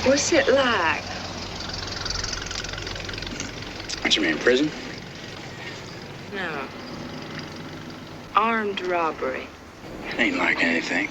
What's it like? What you mean, prison? No. Armed robbery. It ain't like anything.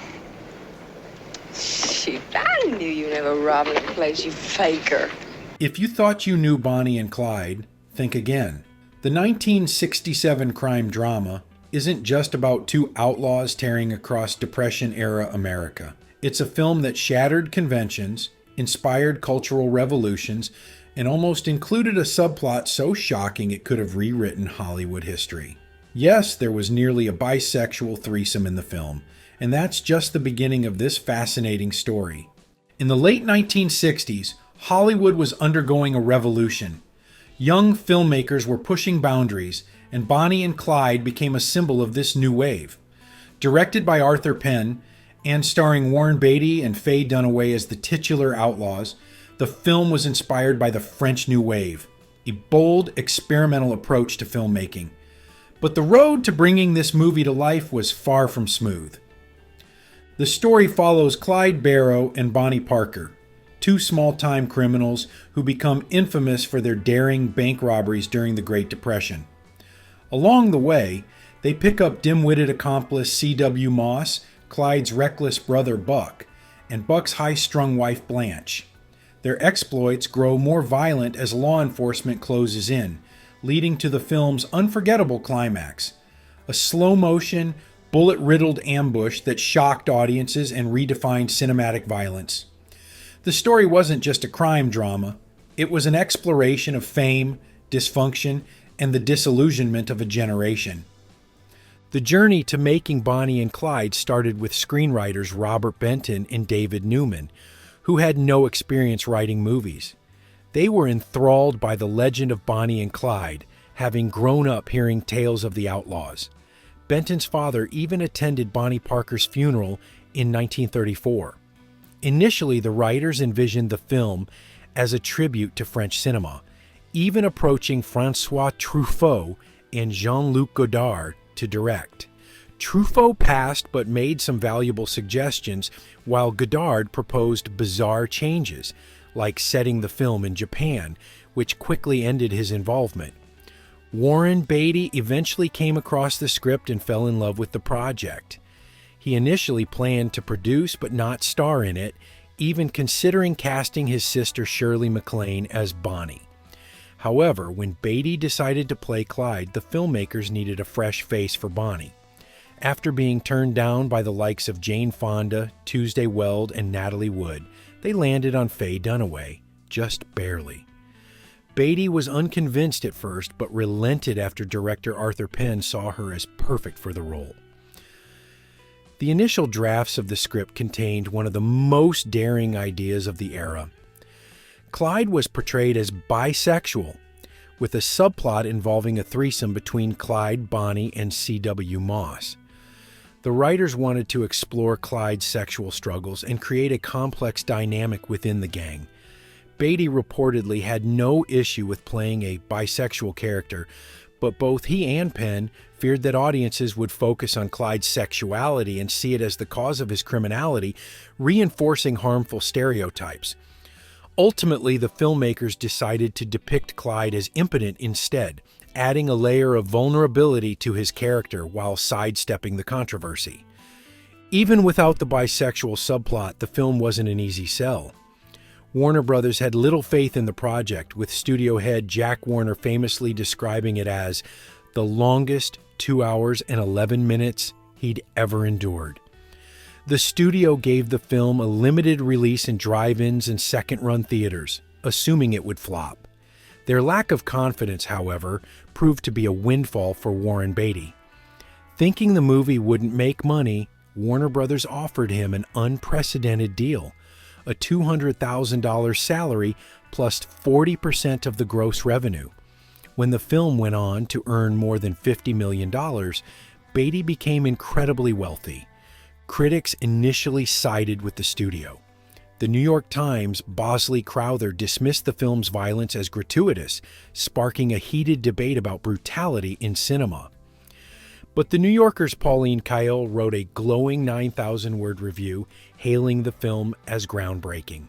Shoot, I knew you never robbed a place, you faker. If you thought you knew Bonnie and Clyde, think again. The 1967 crime drama isn't just about two outlaws tearing across Depression-era America. It's a film that shattered conventions, inspired cultural revolutions, and almost included a subplot so shocking it could have rewritten Hollywood history. Yes, there was nearly a bisexual threesome in the film, and that's just the beginning of this fascinating story. In the late 1960s, Hollywood was undergoing a revolution. Young filmmakers were pushing boundaries, and Bonnie and Clyde became a symbol of this new wave. Directed by Arthur Penn, and starring Warren Beatty and Faye Dunaway as the titular outlaws, the film was inspired by the French New Wave, a bold, experimental approach to filmmaking. But the road to bringing this movie to life was far from smooth. The story follows Clyde Barrow and Bonnie Parker, two small-time criminals who become infamous for their daring bank robberies during the Great Depression. Along the way, they pick up dim-witted accomplice C.W. Moss, Clyde's reckless brother Buck, and Buck's high-strung wife Blanche. Their exploits grow more violent as law enforcement closes in, leading to the film's unforgettable climax, a slow-motion, bullet-riddled ambush that shocked audiences and redefined cinematic violence. The story wasn't just a crime drama, it was an exploration of fame, dysfunction, and the disillusionment of a generation. The journey to making Bonnie and Clyde started with screenwriters Robert Benton and David Newman, who had no experience writing movies. They were enthralled by the legend of Bonnie and Clyde, having grown up hearing tales of the outlaws. Benton's father even attended Bonnie Parker's funeral in 1934. Initially, the writers envisioned the film as a tribute to French cinema, even approaching François Truffaut and Jean-Luc Godard to direct. Truffaut passed but made some valuable suggestions, while Godard proposed bizarre changes, like setting the film in Japan, which quickly ended his involvement. Warren Beatty eventually came across the script and fell in love with the project. He initially planned to produce but not star in it, even considering casting his sister Shirley MacLaine as Bonnie. However, when Beatty decided to play Clyde, the filmmakers needed a fresh face for Bonnie. After being turned down by the likes of Jane Fonda, Tuesday Weld, and Natalie Wood, they landed on Faye Dunaway, just barely. Beatty was unconvinced at first, but relented after director Arthur Penn saw her as perfect for the role. The initial drafts of the script contained one of the most daring ideas of the era. Clyde was portrayed as bisexual, with a subplot involving a threesome between Clyde, Bonnie, and C.W. Moss. The writers wanted to explore Clyde's sexual struggles and create a complex dynamic within the gang. Beatty reportedly had no issue with playing a bisexual character, but both he and Penn feared that audiences would focus on Clyde's sexuality and see it as the cause of his criminality, reinforcing harmful stereotypes. Ultimately, the filmmakers decided to depict Clyde as impotent instead, adding a layer of vulnerability to his character while sidestepping the controversy. Even without the bisexual subplot, the film wasn't an easy sell. Warner Brothers had little faith in the project, with studio head Jack Warner famously describing it as the longest 2 hours and 11 minutes he'd ever endured. The studio gave the film a limited release in drive-ins and second-run theaters, assuming it would flop. Their lack of confidence, however, proved to be a windfall for Warren Beatty. Thinking the movie wouldn't make money, Warner Brothers offered him an unprecedented deal, a $200,000 salary plus 40% of the gross revenue. When the film went on to earn more than $50 million, Beatty became incredibly wealthy. Critics initially sided with the studio. The New York Times' Bosley Crowther dismissed the film's violence as gratuitous, sparking a heated debate about brutality in cinema. But The New Yorker's Pauline Kael wrote a glowing 9,000-word review hailing the film as groundbreaking.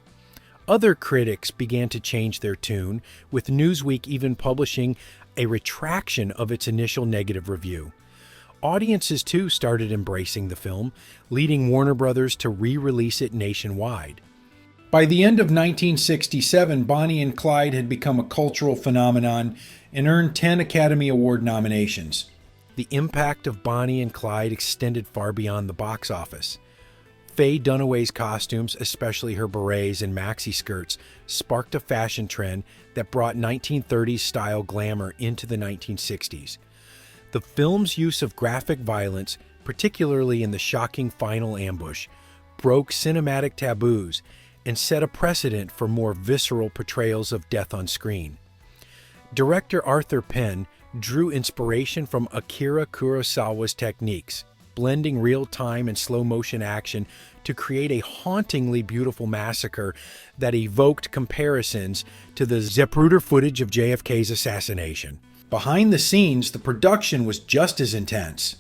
Other critics began to change their tune, with Newsweek even publishing a retraction of its initial negative review. Audiences too started embracing the film, leading Warner Brothers to re-release it nationwide. By the end of 1967, Bonnie and Clyde had become a cultural phenomenon and earned 10 Academy Award nominations. The impact of Bonnie and Clyde extended far beyond the box office. Faye Dunaway's costumes, especially her berets and maxi skirts, sparked a fashion trend that brought 1930s-style glamour into the 1960s. The film's use of graphic violence, particularly in the shocking final ambush, broke cinematic taboos and set a precedent for more visceral portrayals of death on screen. Director Arthur Penn drew inspiration from Akira Kurosawa's techniques, blending real-time and slow-motion action to create a hauntingly beautiful massacre that evoked comparisons to the Zapruder footage of JFK's assassination. Behind the scenes, the production was just as intense.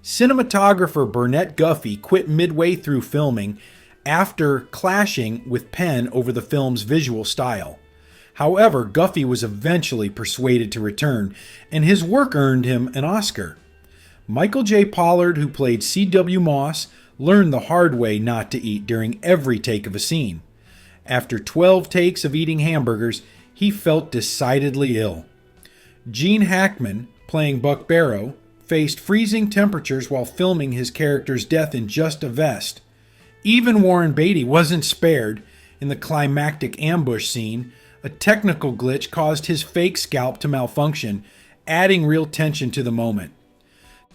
Cinematographer Burnett Guffey quit midway through filming after clashing with Penn over the film's visual style. However, Guffey was eventually persuaded to return, and his work earned him an Oscar. Michael J. Pollard, who played C.W. Moss, learned the hard way not to eat during every take of a scene. After 12 takes of eating hamburgers, he felt decidedly ill. Gene Hackman, playing Buck Barrow, faced freezing temperatures while filming his character's death in just a vest. Even Warren Beatty wasn't spared. In the climactic ambush scene, a technical glitch caused his fake scalp to malfunction, adding real tension to the moment.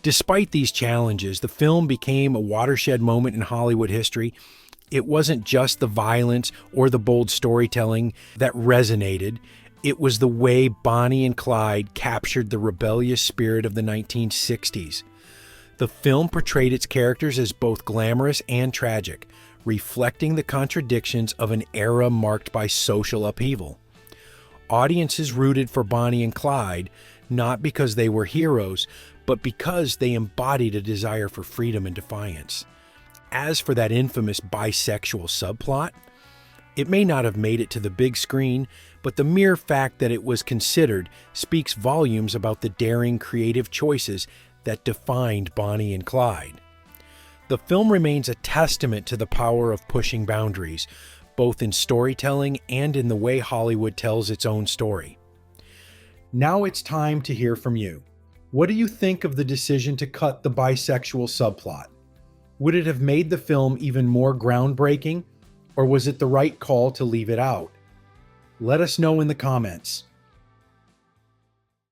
Despite these challenges, the film became a watershed moment in Hollywood history. It wasn't just the violence or the bold storytelling that resonated. It was the way Bonnie and Clyde captured the rebellious spirit of the 1960s. The film portrayed its characters as both glamorous and tragic, reflecting the contradictions of an era marked by social upheaval. Audiences rooted for Bonnie and Clyde not because they were heroes, but because they embodied a desire for freedom and defiance. As for that infamous bisexual subplot, it may not have made it to the big screen, but the mere fact that it was considered speaks volumes about the daring, creative choices that defined Bonnie and Clyde. The film remains a testament to the power of pushing boundaries, both in storytelling and in the way Hollywood tells its own story. Now it's time to hear from you. What do you think of the decision to cut the bisexual subplot? Would it have made the film even more groundbreaking, or was it the right call to leave it out? Let us know in the comments.